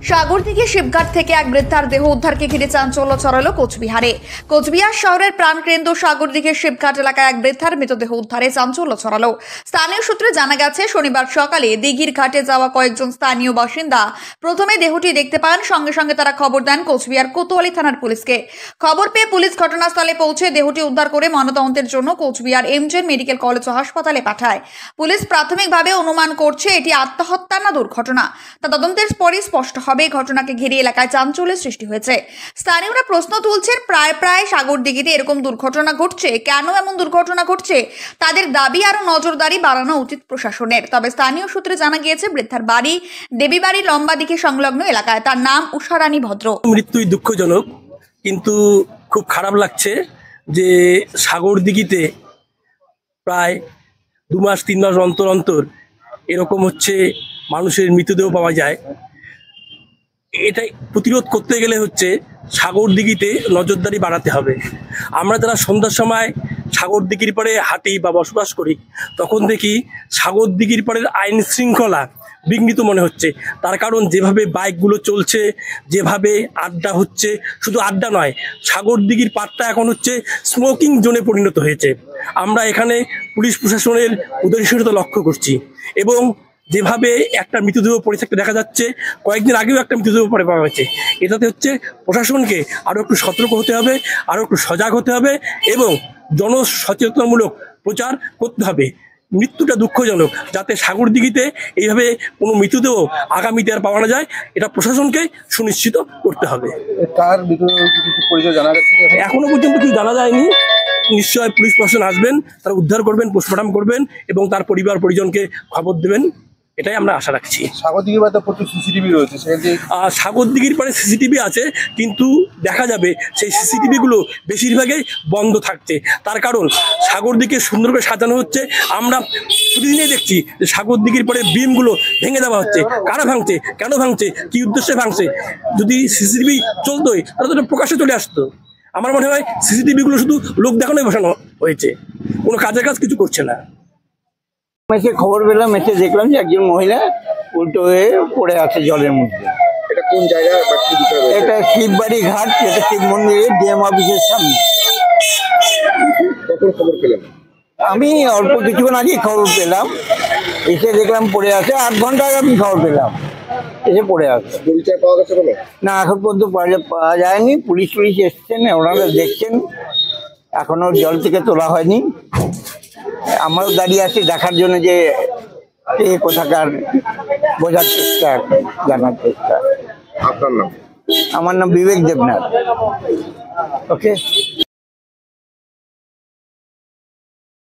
সাগরদিঘি শিবঘাট থেকে এক বৃদ্ধার দেহ উদ্ধারকে ঘিরে চাঞ্চল্য ছড়ালো কোচবিহারে। কোচবিহার শহরের প্রাণকেন্দ্র সাগরদিঘির শিবঘাট এলাকায় এক বৃদ্ধার মৃতদেহ উদ্ধারে চাঞ্চল্য ছড়ালো। স্থানীয় সূত্রে জানা গেছে, শনিবার সকালে দিঘির ঘাটে যাওয়া কয়েকজন স্থানীয় বাসিন্দা প্রথমে দেহটি দেখতে পান। সঙ্গে সঙ্গে তারা খবর দেন কোচবিহার কোতোয়ালি থানার পুলিশকে। খবর পেয়ে পুলিশ ঘটনাস্থলে পৌঁছে দেহটি উদ্ধার করে ময়নাতদন্তের জন্য কোচবিহার এমজেন মেডিকেল কলেজ ও হাসপাতালে পাঠায়। পুলিশ প্রাথমিকভাবে অনুমান করছে এটি আত্মহত্যা না দুর্ঘটনা। তা তদন্তের পরই স্পষ্ট হবে। ঘটনাকে ঘিরে এলাকায় চাঞ্চল্যের সৃষ্টি হয়েছে। স্থানীয়রা প্রশ্ন তুলছেন, প্রায় সাগরদিঘিতে এরকম দুর্ঘটনা ঘটছে, কেন এমন দুর্ঘটনা ঘটছে? তাদের দাবি আরো নজরদারি বাড়ানো উচিত প্রশাসনের। তবে স্থানীয় সূত্রে জানা গিয়েছে, বৃদ্ধার বাড়ি দেবীবাড়ি লম্বা দিঘি সংলগ্ন এলাকায়। তার নাম উষারানী ভদ্র। মৃত্যুই দুঃখজনক, কিন্তু খুব খারাপ লাগছে যে সাগরদিঘিতে প্রায় 2 মাস 3 মাস অন্তর অন্তর এরকম হচ্ছে মানুষের মৃতদেহ পাওয়া যায়। এটাই প্রতিরোধ করতে গেলে হচ্ছে সাগরদিঘিতে নজরদারি বাড়াতে হবে। আমরা যারা সন্ধ্যার সময় সাগরদিঘির পাড়ে হাঁটি বা বসবাস করি, তখন দেখি সাগরদিঘির পাড়ের আইন শৃঙ্খলা বিঘ্নিত মনে হচ্ছে। তার কারণ যেভাবে বাইকগুলো চলছে, যেভাবে আড্ডা হচ্ছে, শুধু আড্ডা নয়, সাগরদিঘির পাড়টা এখন হচ্ছে স্মোকিং জোনে পরিণত হয়েছে। আমরা এখানে পুলিশ প্রশাসনের উদাসীনতা লক্ষ্য করছি এবং যেভাবে একটা মৃতদেহ পড়ে থাকতে দেখা যাচ্ছে, কয়েকদিন আগেও একটা মৃতদেহ পড়ে পাওয়া হয়েছে। এটাতে হচ্ছে প্রশাসনকে আরও একটু সতর্ক হতে হবে, আরও একটু সজাগ হতে হবে এবং জনসচেতনমূলক প্রচার করতে হবে। মৃত্যুটা দুঃখজনক, যাতে সাগরদিঘিতে এইভাবে কোনো মৃতদেহ আগামীতে আর পাওয়া না যায়, এটা প্রশাসনকে সুনিশ্চিত করতে হবে। কার পরিচয় জানা গেছে? এখনো পর্যন্ত কিছু জানা যায়নি। নিশ্চয় পুলিশ প্রশাসন আসবেন, তারা উদ্ধার করবেন, পোস্টমর্টম করবেন এবং তার পরিবার পরিজনকে খবর দেবেন, এটাই আমরা আশা রাখছি। সাগরদিঘির পাড়ে প্রচুর সিসিটিভি রয়েছে, সাগরদিঘির পাড়ে সিসিটিভি আছে, কিন্তু দেখা যাবে সেই সিসিটিভিগুলো বেশিরভাগই বন্ধ থাকছে। তার কারণ সাগরদিঘিকে সুন্দর করে সাজানো হচ্ছে। আমরা প্রতিদিনই দেখছি যে সাগরদিঘির পাড়ে বিমগুলো ভেঙে দেওয়া হচ্ছে। কারা ভাঙছে, কেন ভাঙছে, কি উদ্দেশ্যে ভাঙছে? যদি সিসিটিভি চলতোই তাহলে তো প্রকাশ্যে চলে আসতো। আমার মনে হয় সিসিটিভিগুলো শুধু লোক দেখানোই বসানো হয়েছে, কোনো কাজের কাজ কিছু করছে না। এসে খবর পেলাম, এসে দেখলাম যে একজন মহিলা উল্টো হয়ে পড়ে আছে জলের মধ্যে। এটা কোন জায়গা বা কি বিষয়? এটা শিববাড়ি ঘাট, যেটা শিব মন্দিরের ডিএম অফিসের সামনে। কখন খবর পেলেন? আমি অল্প কিছুক্ষণ আগে খবর পেলাম, এসে দেখলাম পড়ে আছে। 8 ঘন্টা আগে আমি খবর পেলাম, এসে পড়ে আছে। পরিচয় পাওয়া গেছে বলে? না, এখন পর্যন্ত পাওয়া যায়নি। পুলিশ এসছেন, ওনারা দেখছেন, এখনো জল থেকে তোলা হয়নি। আমরাও দাঁড়িয়ে আছি দেখার জন্য যে কোথাকার, বোঝার চেষ্টা, জানার চেষ্টা। আপনার নাম? আমার নাম বিবেক দেবনাথ। ওকে।